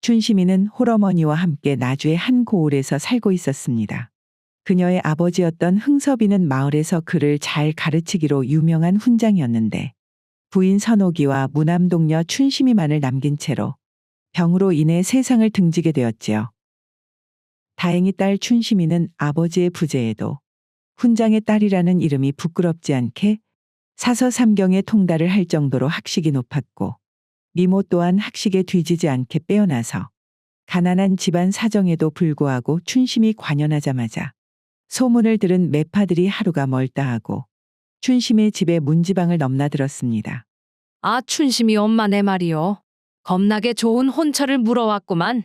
춘심이는 홀어머니와 함께 나주의 한 고을에서 살고 있었습니다. 그녀의 아버지였던 흥섭이는 마을에서 그를 잘 가르치기로 유명한 훈장이었는데 부인 선옥이와 무남동녀 춘심이만을 남긴 채로 병으로 인해 세상을 등지게 되었지요. 다행히 딸 춘심이는 아버지의 부재에도 훈장의 딸이라는 이름이 부끄럽지 않게 사서삼경에 통달을 할 정도로 학식이 높았고 미모 또한 학식에 뒤지지 않게 빼어나서 가난한 집안 사정에도 불구하고 춘심이 관연하자마자 소문을 들은 매파들이 하루가 멀다 하고 춘심의 집에 문지방을 넘나들었습니다. 아, 춘심이 엄마 내 말이요. 겁나게 좋은 혼처를 물어왔구만.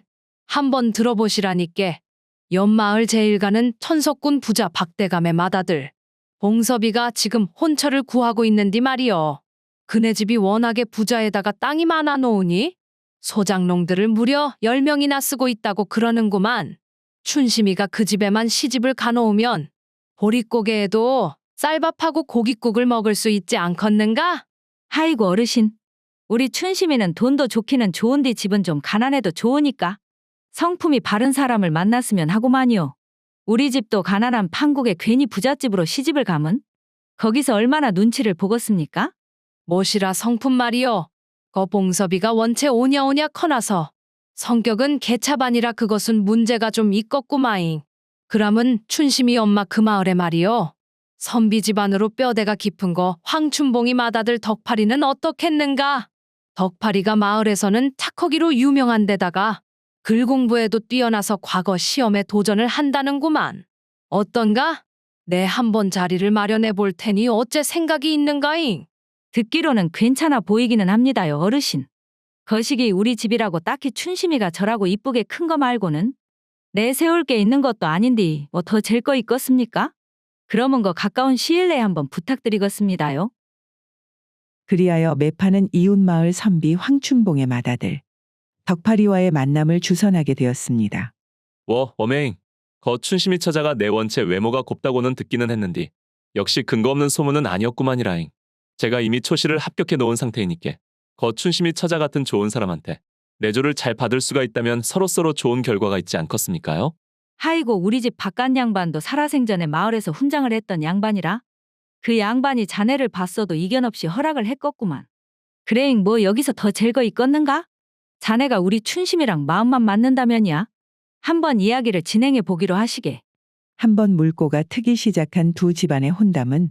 한번 들어보시라니께. 옆마을 제일가는 천석군 부자 박대감의 맏아들 봉섭이가 지금 혼처를 구하고 있는디 말이요. 그네 집이 워낙에 부자에다가 땅이 많아 놓으니 소장농들을 무려 10명이나 쓰고 있다고 그러는구만. 춘심이가 그 집에만 시집을 가놓으면 보릿고개에도 쌀밥하고 고깃국을 먹을 수 있지 않겠는가? 아이고 어르신, 우리 춘심이는 돈도 좋기는 좋은데 집은 좀 가난해도 좋으니까 성품이 바른 사람을 만났으면 하고만요. 우리 집도 가난한 판국에 괜히 부잣집으로 시집을 가면 거기서 얼마나 눈치를 보겠습니까? 뭐시라 성품 말이요. 거 봉섭이가 원체 오냐오냐 커나서 성격은 개차반이라 그것은 문제가 좀 있겠구마잉. 그람은 춘심이 엄마 그 마을에 말이요. 선비 집안으로 뼈대가 깊은 거 황춘봉이 맏아들 덕파리는 어떻겠는가? 덕파리가 마을에서는 착하기로 유명한 데다가 글 공부에도 뛰어나서 과거 시험에 도전을 한다는구만. 어떤가? 내 한번 자리를 마련해 볼 테니 어째 생각이 있는가잉? 듣기로는 괜찮아 보이기는 합니다요 어르신. 거시기 우리 집이라고 딱히 춘심이가 저라고 이쁘게 큰 거 말고는 내세울 게 있는 것도 아닌데 뭐 더 잴 거 있겠습니까? 그러면 거 가까운 시일 내에 한번 부탁드리겠습니다요. 그리하여 매파는 이웃마을 선비 황춘봉의 맏아들 덕파리와의 만남을 주선하게 되었습니다. 워맹. 거 춘심이 처자가 내 원체 외모가 곱다고는 듣기는 했는디 역시 근거 없는 소문은 아니었구만이라잉. 제가 이미 초시를 합격해 놓은 상태이니께 거 춘심이 처자 같은 좋은 사람한테 내조를 잘 받을 수가 있다면 서로서로 좋은 결과가 있지 않겠습니까요? 아이고 우리 집 바깥 양반도 살아생전에 마을에서 훈장을 했던 양반이라 그 양반이 자네를 봤어도 이견 없이 허락을 했겠구만. 그래잉 뭐 여기서 더 잴 거 있겠는가? 자네가 우리 춘심이랑 마음만 맞는다면이야. 한번 이야기를 진행해 보기로 하시게. 한번 물꼬가 트기 시작한 두 집안의 혼담은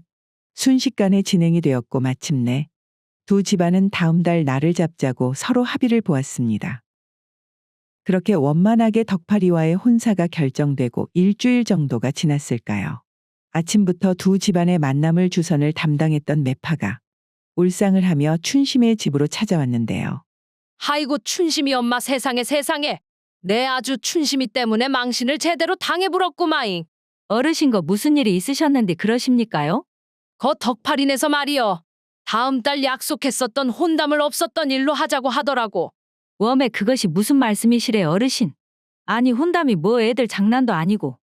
순식간에 진행이 되었고 마침내 두 집안은 다음 달 날을 잡자고 서로 합의를 보았습니다. 그렇게 원만하게 덕파리와의 혼사가 결정되고 일주일 정도가 지났을까요? 아침부터 두 집안의 만남을 주선을 담당했던 매파가 울상을 하며 춘심의 집으로 찾아왔는데요. 아이고 춘심이 엄마 세상에 세상에. 내 아주 춘심이 때문에 망신을 제대로 당해불었구마잉. 어르신 거 무슨 일이 있으셨는데 그러십니까요? 거 덕파리네서 말이여. 다음 달 약속했었던 혼담을 없었던 일로 하자고 하더라고. 웜에 그것이 무슨 말씀이시래 어르신. 아니 혼담이 뭐 애들 장난도 아니고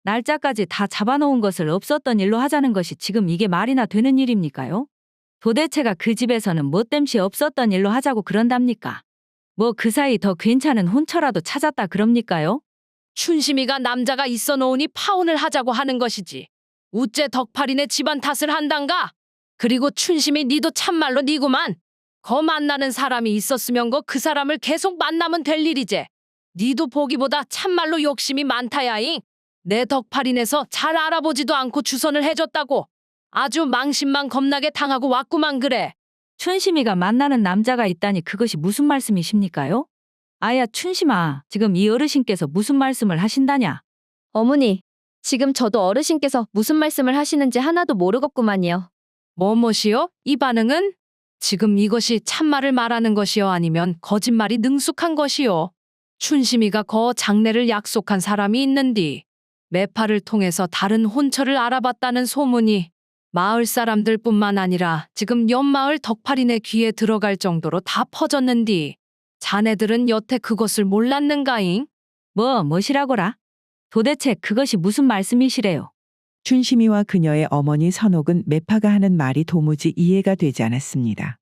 날짜까지 다 잡아놓은 것을 없었던 일로 하자는 것이 지금 이게 말이나 되는 일입니까요? 도대체가 그 집에서는 뭐 땜시 없었던 일로 하자고 그런답니까? 뭐 그 사이 더 괜찮은 혼처라도 찾았다 그럽니까요? 춘심이가 남자가 있어 놓으니 파혼을 하자고 하는 것이지. 우째 덕파리네 집안 탓을 한단가? 그리고 춘심이 니도 참말로 니구만. 거 만나는 사람이 있었으면 거 그 사람을 계속 만나면 될 일이제. 니도 보기보다 참말로 욕심이 많다야잉. 내 덕파리네서 잘 알아보지도 않고 주선을 해줬다고. 아주 망신만 겁나게 당하고 왔구만 그래. 춘심이가 만나는 남자가 있다니 그것이 무슨 말씀이십니까요? 아야 춘심아, 지금 이 어르신께서 무슨 말씀을 하신다냐? 어머니, 지금 저도 어르신께서 무슨 말씀을 하시는지 하나도 모르겠구만요. 뭐시여? 이 반응은? 지금 이것이 참말을 말하는 것이요 아니면 거짓말이 능숙한 것이요? 춘심이가 거 장례를 약속한 사람이 있는디 매파를 통해서 다른 혼처를 알아봤다는 소문이 마을 사람들뿐만 아니라 지금 옆마을 덕파리네 귀에 들어갈 정도로 다 퍼졌는디 자네들은 여태 그것을 몰랐는가잉? 뭐시라고라? 도대체 그것이 무슨 말씀이시래요? 춘심이와 그녀의 어머니 선옥은 매파가 하는 말이 도무지 이해가 되지 않았습니다.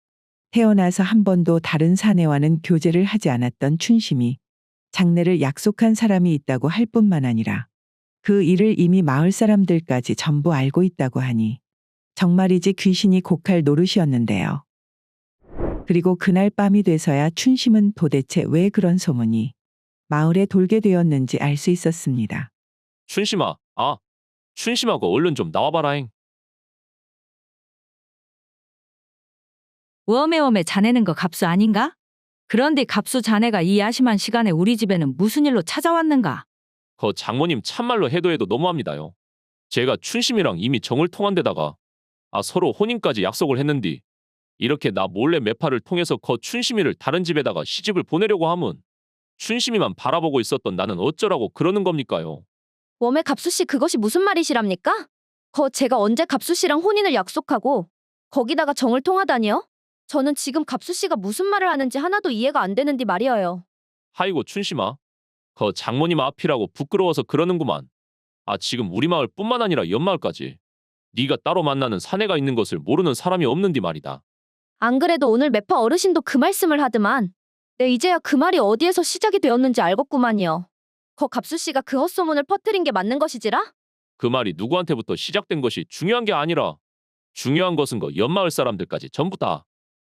태어나서 한 번도 다른 사내와는 교제를 하지 않았던 춘심이 장례를 약속한 사람이 있다고 할 뿐만 아니라 그 일을 이미 마을 사람들까지 전부 알고 있다고 하니 정말이지 귀신이 곡할 노릇이었는데요. 그리고 그날 밤이 돼서야 춘심은 도대체 왜 그런 소문이 마을에 돌게 되었는지 알 수 있었습니다. 춘심아, 춘심하고 얼른 좀 나와봐라잉. 워메워메 자네는 거 갑수 아닌가? 그런데 갑수 자네가 이 야심한 시간에 우리 집에는 무슨 일로 찾아왔는가? 거 장모님 참말로 해도 너무합니다요. 제가 춘심이랑 이미 정을 통한 데다가 서로 혼인까지 약속을 했는디 이렇게 나 몰래 매파를 통해서 거 춘심이를 다른 집에다가 시집을 보내려고 하면 춘심이만 바라보고 있었던 나는 어쩌라고 그러는 겁니까요? 웜에 갑수 씨 그것이 무슨 말이시랍니까? 제가 언제 갑수 씨랑 혼인을 약속하고 거기다가 정을 통하다니요? 저는 지금 갑수 씨가 무슨 말을 하는지 하나도 이해가 안 되는디 말이에요. 하이고 춘심아, 거 장모님 앞이라고 부끄러워서 그러는구만. 지금 우리 마을 뿐만 아니라 옆마을까지 네가 따로 만나는 사내가 있는 것을 모르는 사람이 없는디 말이다. 안 그래도 오늘 매파 어르신도 그 말씀을 하더만. 내 이제야 그 말이 어디에서 시작이 되었는지 알겠구만요. 갑수 씨가 그 헛소문을 퍼뜨린 게 맞는 것이지라? 그 말이 누구한테부터 시작된 것이 중요한 게 아니라 중요한 것은 거 옆마을 사람들까지 전부 다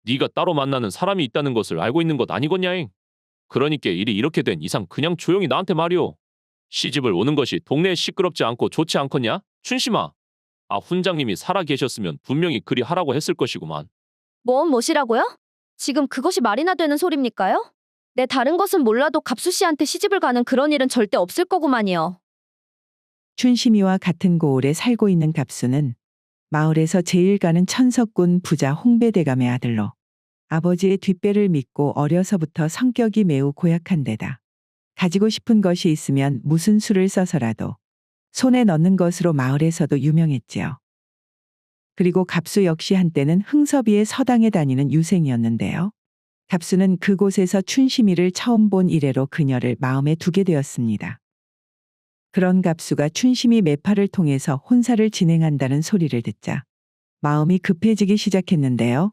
네가 따로 만나는 사람이 있다는 것을 알고 있는 것 아니겠냐잉. 그러니까 일이 이렇게 된 이상 그냥 조용히 나한테 말이오. 시집을 오는 것이 동네에 시끄럽지 않고 좋지 않겠냐? 춘심아. 훈장님이 살아 계셨으면 분명히 그리 하라고 했을 것이구만. 뭐시라고요? 지금 그것이 말이나 되는 소립니까요? 내 다른 것은 몰라도 갑수 씨한테 시집을 가는 그런 일은 절대 없을 거구만요. 춘심이와 같은 고을에 살고 있는 갑수는 마을에서 제일 가는 천석군 부자 홍배대감의 아들로 아버지의 뒷배를 믿고 어려서부터 성격이 매우 고약한 데다 가지고 싶은 것이 있으면 무슨 수를 써서라도 손에 넣는 것으로 마을에서도 유명했지요. 그리고 갑수 역시 한때는 흥섭이의 서당에 다니는 유생이었는데요. 갑수는 그곳에서 춘심이를 처음 본 이래로 그녀를 마음에 두게 되었습니다. 그런 갑수가 춘심이 매파를 통해서 혼사를 진행한다는 소리를 듣자 마음이 급해지기 시작했는데요.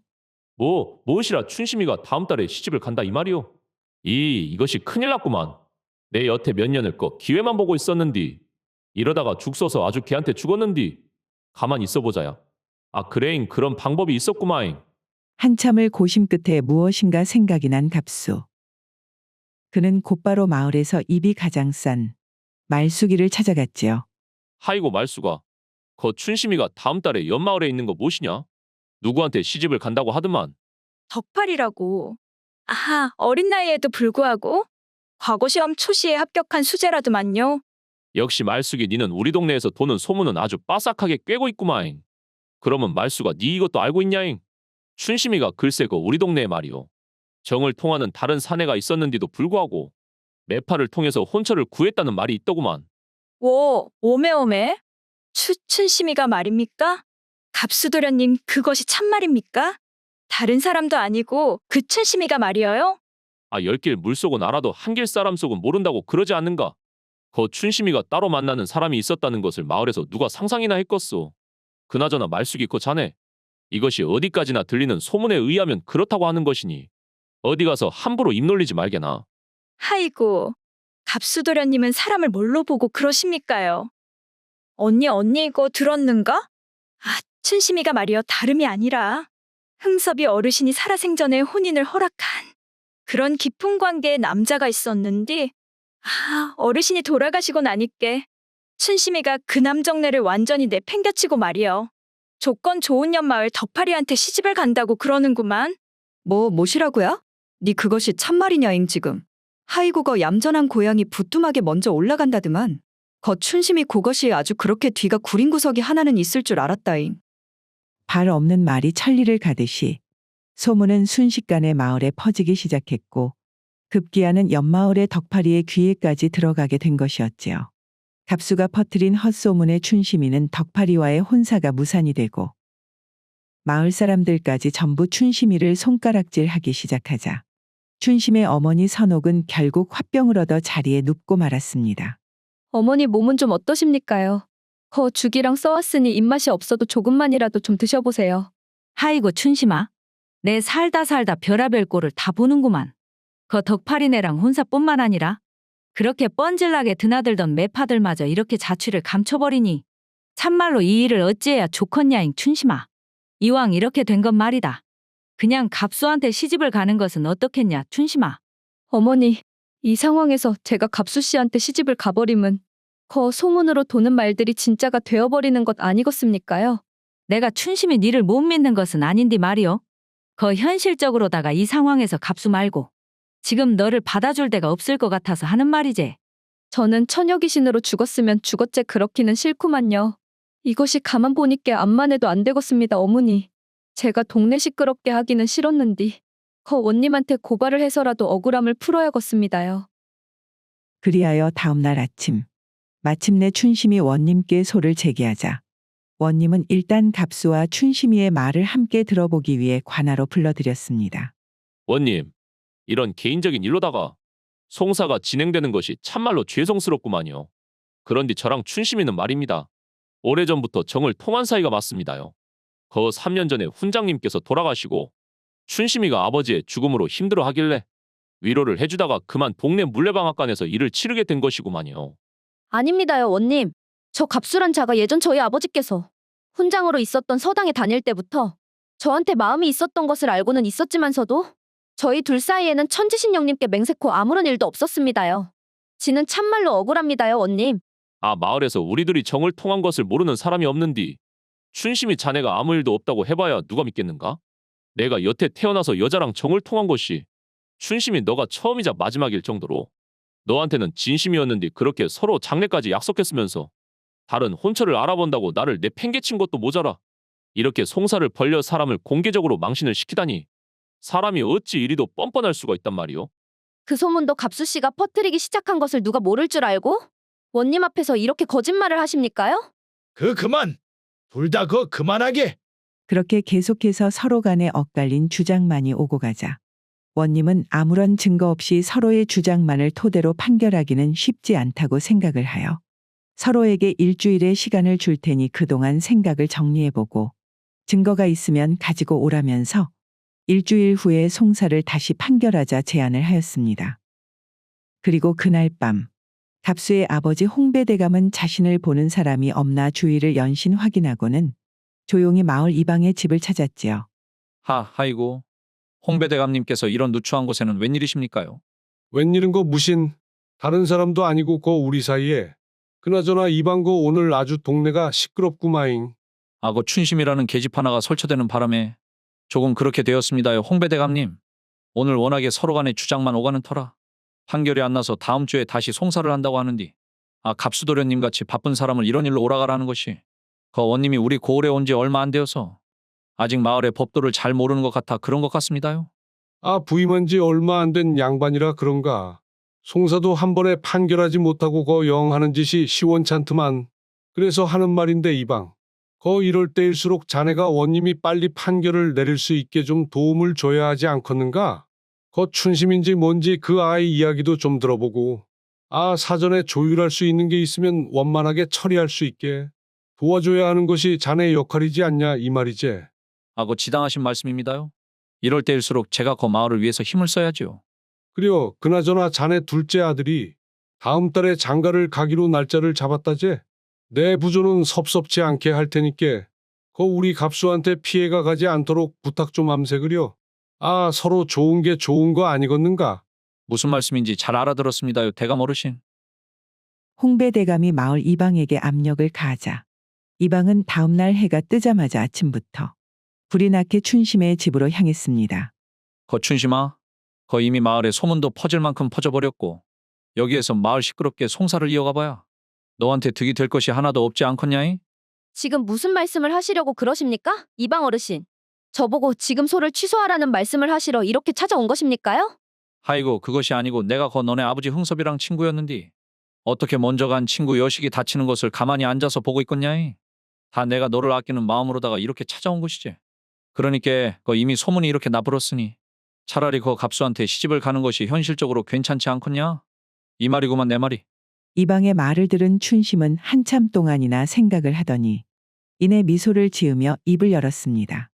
무엇이라 춘심이가 다음 달에 시집을 간다 이 말이오? 이것이 큰일 났구만. 내 여태 몇 년을 기회만 보고 있었는디. 이러다가 죽 써서 아주 걔한테 죽었는디. 가만 있어 보자야. 그래잉 그런 방법이 있었구마잉. 한참을 고심 끝에 무엇인가 생각이 난 갑수. 그는 곧바로 마을에서 입이 가장 싼 말숙이를 찾아갔지요. 하이고 말수가. 거 춘심이가 다음 달에 옆마을에 있는 거 무엇이냐? 누구한테 시집을 간다고 하더만. 덕팔이라고. 어린 나이에도 불구하고 과거 시험 초시에 합격한 수재라더만요. 역시 말숙이 니는 우리 동네에서 도는 소문은 아주 빠삭하게 꿰고 있구마잉. 그러면 말수가 니 이것도 알고 있냐잉? 춘심이가 글쎄 우리 동네에 말이오. 정을 통하는 다른 사내가 있었는데도 불구하고 매파를 통해서 혼처를 구했다는 말이 있더구만. 오메오메? 춘심이가 말입니까? 갑수도련님 그것이 참말입니까? 다른 사람도 아니고 그 춘심이가 말이어요? 10길 물속은 알아도 한길 사람 속은 모른다고 그러지 않는가? 거 춘심이가 따로 만나는 사람이 있었다는 것을 마을에서 누가 상상이나 했겠소. 그나저나 말숙이 자네. 이것이 어디까지나 들리는 소문에 의하면 그렇다고 하는 것이니 어디 가서 함부로 입 놀리지 말게나. 하이고, 갑수도련님은 사람을 뭘로 보고 그러십니까요? 언니 이거 들었는가? 춘심이가 말이여 다름이 아니라 흥섭이 어르신이 살아생전에 혼인을 허락한 그런 깊은 관계의 남자가 있었는데 어르신이 돌아가시고 나니께 춘심이가 그 남정네를 완전히 내팽겨치고 말이여. 조건 좋은 옆마을 덕파리한테 시집을 간다고 그러는구만. 뭐시라고야? 네 그것이 참말이냐잉 지금. 하이고거 얌전한 고양이 부뚜막에 먼저 올라간다드만. 춘심이 그것이 아주 그렇게 뒤가 구린 구석이 하나는 있을 줄 알았다잉. 발 없는 말이 천리를 가듯이 소문은 순식간에 마을에 퍼지기 시작했고 급기야는 옆마을의 덕파리의 귀에까지 들어가게 된 것이었지요. 갑수가 퍼뜨린 헛소문에 춘심이는 덕파리와의 혼사가 무산이 되고 마을 사람들까지 전부 춘심이를 손가락질하기 시작하자 춘심의 어머니 선옥은 결국 화병을 얻어 자리에 눕고 말았습니다. 어머니 몸은 좀 어떠십니까요? 죽이랑 써왔으니 입맛이 없어도 조금만이라도 좀 드셔보세요. 하이고 춘심아. 내 살다 별아별 꼴을 다 보는구만. 덕파리네랑 혼사뿐만 아니라 그렇게 뻔질나게 드나들던 매파들마저 이렇게 자취를 감춰버리니 참말로 이 일을 어찌해야 좋겠냐잉 춘심아. 이왕 이렇게 된 건 말이다. 그냥 갑수한테 시집을 가는 것은 어떻겠냐 춘심아. 어머니, 이 상황에서 제가 갑수 씨한테 시집을 가버림은 거 소문으로 도는 말들이 진짜가 되어버리는 것 아니겠습니까요? 내가 춘심이 니를 못 믿는 것은 아닌디 말이오. 거 현실적으로다가 이 상황에서 갑수 말고 지금 너를 받아줄 데가 없을 것 같아서 하는 말이지. 저는 처녀 귀신으로 죽었으면 죽었제 그렇기는 싫구만요. 이것이 가만 보니께 암만 해도 안 되겠습니다, 어머니. 제가 동네 시끄럽게 하기는 싫었는디 거 원님한테 고발을 해서라도 억울함을 풀어야겠습니다요. 그리하여 다음 날 아침 마침내 춘심이 원님께 소를 제기하자 원님은 일단 갑수와 춘심이의 말을 함께 들어보기 위해 관하로 불러들였습니다. 원님, 이런 개인적인 일로다가 송사가 진행되는 것이 참말로 죄송스럽구만요. 그런데 저랑 춘심이는 말입니다. 오래전부터 정을 통한 사이가 맞습니다요. 거 3년 전에 훈장님께서 돌아가시고 춘심이가 아버지의 죽음으로 힘들어하길래 위로를 해주다가 그만 동네 물레방앗간에서 일을 치르게 된 것이구만요. 아닙니다요, 원님. 저 갑수란 자가 예전 저희 아버지께서 훈장으로 있었던 서당에 다닐 때부터 저한테 마음이 있었던 것을 알고는 있었지만서도 저희 둘 사이에는 천지신령님께 맹세코 아무런 일도 없었습니다요. 지는 참말로 억울합니다요, 원님. 아, 마을에서 우리들이 정을 통한 것을 모르는 사람이 없는디 춘심이 자네가 아무 일도 없다고 해봐야 누가 믿겠는가? 내가 여태 태어나서 여자랑 정을 통한 것이 춘심이 너가 처음이자 마지막일 정도로 너한테는 진심이었는데 그렇게 서로 장래까지 약속했으면서 다른 혼처를 알아본다고 나를 내팽개친 것도 모자라 이렇게 송사를 벌려 사람을 공개적으로 망신을 시키다니 사람이 어찌 이리도 뻔뻔할 수가 있단 말이오. 그 소문도 갑수 씨가 퍼뜨리기 시작한 것을 누가 모를 줄 알고? 원님 앞에서 이렇게 거짓말을 하십니까요? 그만! 둘 다 그만하게! 그렇게 계속해서 서로 간에 엇갈린 주장만이 오고 가자 원님은 아무런 증거 없이 서로의 주장만을 토대로 판결하기는 쉽지 않다고 생각을 하여 서로에게 일주일의 시간을 줄 테니 그동안 생각을 정리해보고 증거가 있으면 가지고 오라면서 일주일 후에 송사를 다시 판결하자 제안을 하였습니다. 그리고 그날 밤 갑수의 아버지 홍배대감은 자신을 보는 사람이 없나 주위를 연신 확인하고는 조용히 마을 이방의 집을 찾았지요. 아이고. 홍배대감님께서 이런 누추한 곳에는 웬일이십니까요? 웬일은 거 무신. 다른 사람도 아니고 우리 사이에. 그나저나 이방고 오늘 아주 동네가 시끄럽구마잉. 그 춘심이라는 계집 하나가 설쳐되는 바람에 조금 그렇게 되었습니다요. 홍배대감님. 오늘 워낙에 서로 간의 주장만 오가는 터라 판결이 안 나서 다음 주에 다시 송사를 한다고 하는디 갑수도련님 같이 바쁜 사람을 이런 일로 오라가라는 것이 그 원님이 우리 고을에 온 지 얼마 안 되어서 아직 마을의 법도를 잘 모르는 것 같아 그런 것 같습니다요. 부임한 지 얼마 안 된 양반이라 그런가. 송사도 한 번에 판결하지 못하고 영 하는 짓이 시원찮더만. 그래서 하는 말인데 이방. 이럴 때일수록 자네가 원님이 빨리 판결을 내릴 수 있게 좀 도움을 줘야 하지 않겠는가? 춘심인지 뭔지 그 아이 이야기도 좀 들어보고. 사전에 조율할 수 있는 게 있으면 원만하게 처리할 수 있게 도와줘야 하는 것이 자네의 역할이지 않냐 이 말이지. 지당하신 말씀입니다요. 이럴 때일수록 제가 그 마을을 위해서 힘을 써야지요. 그래요. 그나저나 자네 둘째 아들이 다음 달에 장가를 가기로 날짜를 잡았다제. 내 부조는 섭섭지 않게 할 테니께 우리 갑수한테 피해가 가지 않도록 부탁 좀 암세그려. 서로 좋은 게 좋은 거 아니겠는가? 무슨 말씀인지 잘 알아들었습니다요. 대감 어르신. 홍배대감이 마을 이방에게 압력을 가하자 이방은 다음 날 해가 뜨자마자 아침부터 불이 나게 춘심의 집으로 향했습니다. 춘심아, 이미 마을에 소문도 퍼질 만큼 퍼져버렸고 여기에서 마을 시끄럽게 송사를 이어가봐야 너한테 득이 될 것이 하나도 없지 않겠냐이? 지금 무슨 말씀을 하시려고 그러십니까? 이방 어르신. 저보고 지금 소를 취소하라는 말씀을 하시러 이렇게 찾아온 것입니까요? 아이고 그것이 아니고 내가 너네 아버지 흥섭이랑 친구였는디 어떻게 먼저 간 친구 여식이 다치는 것을 가만히 앉아서 보고 있겠냐이? 다 내가 너를 아끼는 마음으로다가 이렇게 찾아온 것이지. 그러니까 이미 소문이 이렇게 나불었으니 차라리 갑수한테 시집을 가는 것이 현실적으로 괜찮지 않겠냐? 이 말이구만 내 말이. 이방의 말을 들은 춘심은 한참 동안이나 생각을 하더니 이내 미소를 지으며 입을 열었습니다.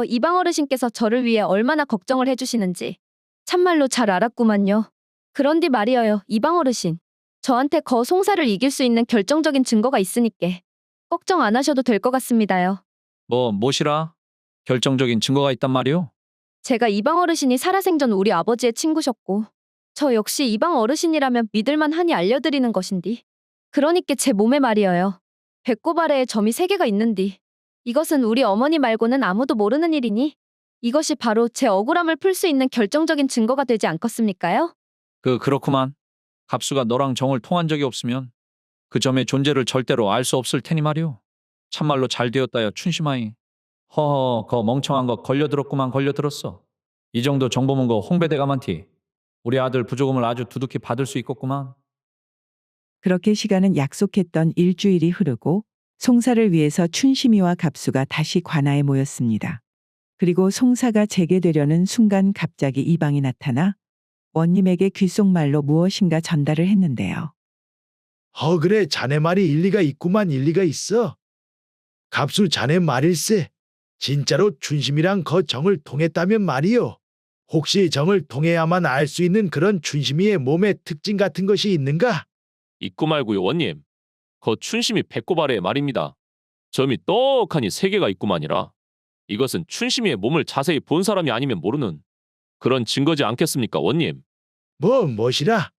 이방 어르신께서 저를 위해 얼마나 걱정을 해주시는지 참말로 잘 알았구만요. 그런디 말이어요, 이방 어르신. 저한테 거 송사를 이길 수 있는 결정적인 증거가 있으니께 걱정 안 하셔도 될 것 같습니다요. 뭐시라? 결정적인 증거가 있단 말이오? 제가 이방 어르신이 살아생전 우리 아버지의 친구셨고 저 역시 이방 어르신이라면 믿을만 하니 알려드리는 것인디. 그러니께 제 몸에 말이어요. 배꼽 아래에 점이 3개가 있는디. 이것은 우리 어머니 말고는 아무도 모르는 일이니 이것이 바로 제 억울함을 풀 수 있는 결정적인 증거가 되지 않겠습니까요? 그렇구만. 갑수가 너랑 정을 통한 적이 없으면 그 점의 존재를 절대로 알 수 없을 테니 말이오. 참말로 잘 되었다여 춘심아이. 허허, 거 멍청한 거 걸려들었구만 걸려들었어. 이 정도 정보문 거 홍배대가 많디. 우리 아들 부조금을 아주 두둑히 받을 수 있겠구만. 그렇게 시간은 약속했던 일주일이 흐르고 송사를 위해서 춘심이와 갑수가 다시 관아에 모였습니다. 그리고 송사가 재개되려는 순간 갑자기 이방이 나타나 원님에게 귓속말로 무엇인가 전달을 했는데요. 그래 자네 말이 일리가 있구만 일리가 있어. 갑수 자네 말일세. 진짜로 춘심이랑 거 정을 통했다면 말이요. 혹시 정을 통해야만 알 수 있는 그런 춘심이의 몸의 특징 같은 것이 있는가? 있고 말고요, 원님. 거 춘심이 배꼽 아래에 말입니다. 점이 떡하니 3개가 있구만이라. 이것은 춘심이의 몸을 자세히 본 사람이 아니면 모르는 그런 증거지 않겠습니까, 원님? 뭐시라?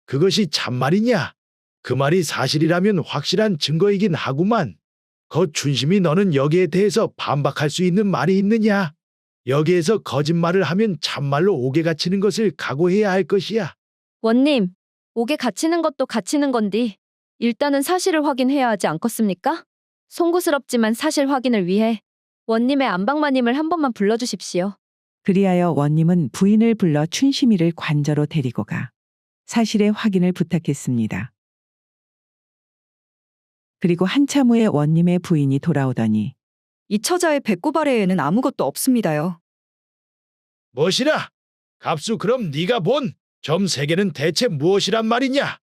그것이 참말이냐? 그 말이 사실이라면 확실한 증거이긴 하구만. 거 춘심이 너는 여기에 대해서 반박할 수 있는 말이 있느냐? 여기에서 거짓말을 하면 참말로 옥에 갇히는 것을 각오해야 할 것이야. 원님, 옥에 갇히는 것도 갇히는 건디 일단은 사실을 확인해야 하지 않겠습니까? 송구스럽지만 사실 확인을 위해 원님의 안방마님을 한 번만 불러주십시오. 그리하여 원님은 부인을 불러 춘심이를 관저로 데리고 가 사실의 확인을 부탁했습니다. 그리고 한참 후에 원님의 부인이 돌아오더니 이 처자의 배꼽 아래에는 아무것도 없습니다요. 무엇이라? 갑수 그럼 네가 본 점 3개는 대체 무엇이란 말이냐?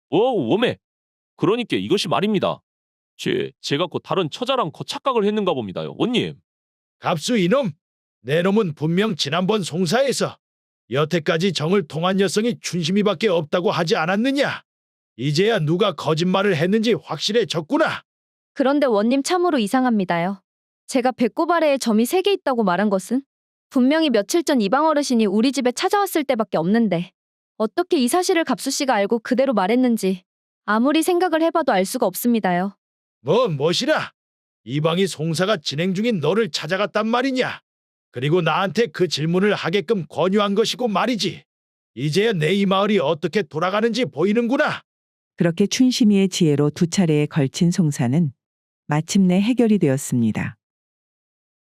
워메. 그러니까 이것이 말입니다. 제가 그 다른 처자랑 거 착각을 했는가 봅니다요, 원님. 갑수 이놈, 내 놈은 분명 지난번 송사에서 여태까지 정을 통한 여성이 춘심이밖에 없다고 하지 않았느냐? 이제야 누가 거짓말을 했는지 확실해졌구나. 그런데 원님 참으로 이상합니다요. 제가 배꼽 아래에 점이 3개 있다고 말한 것은 분명히 며칠 전 이방 어르신이 우리 집에 찾아왔을 때밖에 없는데 어떻게 이 사실을 갑수 씨가 알고 그대로 말했는지 아무리 생각을 해봐도 알 수가 없습니다요. 무엇이라? 이방이 송사가 진행 중인 너를 찾아갔단 말이냐? 그리고 나한테 그 질문을 하게끔 권유한 것이고 말이지. 이제야 내 이 마을이 어떻게 돌아가는지 보이는구나. 그렇게 춘심이의 지혜로 2차례에 걸친 송사는 마침내 해결이 되었습니다.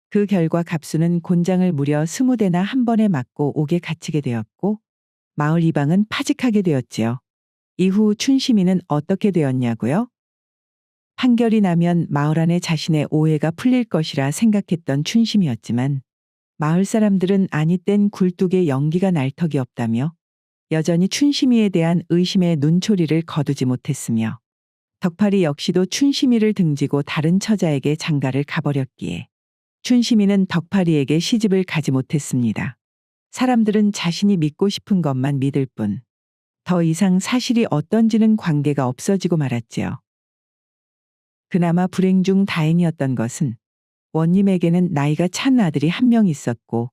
그 결과 갑수는 곤장을 무려 20대나 한 번에 맞고 옥에 갇히게 되었고 마을 이방은 파직하게 되었지요. 이후 춘심이는 어떻게 되었냐고요? 판결이 나면 마을 안에 자신의 오해가 풀릴 것이라 생각했던 춘심이었지만 마을 사람들은 아니 땐 굴뚝에 연기가 날 턱이 없다며 여전히 춘심이에 대한 의심의 눈초리를 거두지 못했으며 덕팔이 역시도 춘심이를 등지고 다른 처자에게 장가를 가버렸기에 춘심이는 덕팔이에게 시집을 가지 못했습니다. 사람들은 자신이 믿고 싶은 것만 믿을 뿐 더 이상 사실이 어떤지는 관계가 없어지고 말았지요. 그나마 불행 중 다행이었던 것은 원님에게는 나이가 찬 아들이 한 명 있었고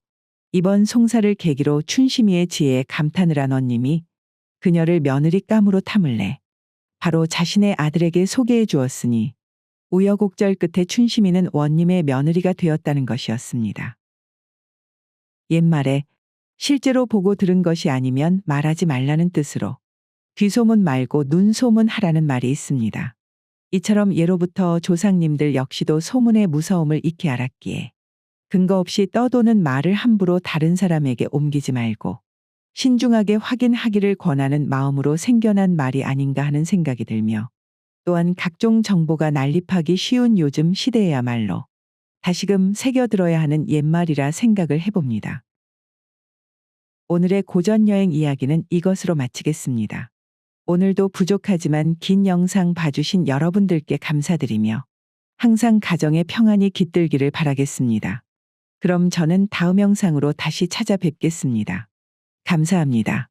이번 송사를 계기로 춘심이의 지혜에 감탄을 한 원님이 그녀를 며느리 감으로 탐을 내 바로 자신의 아들에게 소개해 주었으니 우여곡절 끝에 춘심이는 원님의 며느리가 되었다는 것이었습니다. 옛말에 실제로 보고 들은 것이 아니면 말하지 말라는 뜻으로 귀소문 말고 눈소문 하라는 말이 있습니다. 이처럼 예로부터 조상님들 역시도 소문의 무서움을 익히 알았기에 근거 없이 떠도는 말을 함부로 다른 사람에게 옮기지 말고 신중하게 확인하기를 권하는 마음으로 생겨난 말이 아닌가 하는 생각이 들며 또한 각종 정보가 난립하기 쉬운 요즘 시대에야말로 다시금 새겨들어야 하는 옛말이라 생각을 해봅니다. 오늘의 고전여행 이야기는 이것으로 마치겠습니다. 오늘도 부족하지만 긴 영상 봐주신 여러분들께 감사드리며 항상 가정의 평안이 깃들기를 바라겠습니다. 그럼 저는 다음 영상으로 다시 찾아뵙겠습니다. 감사합니다.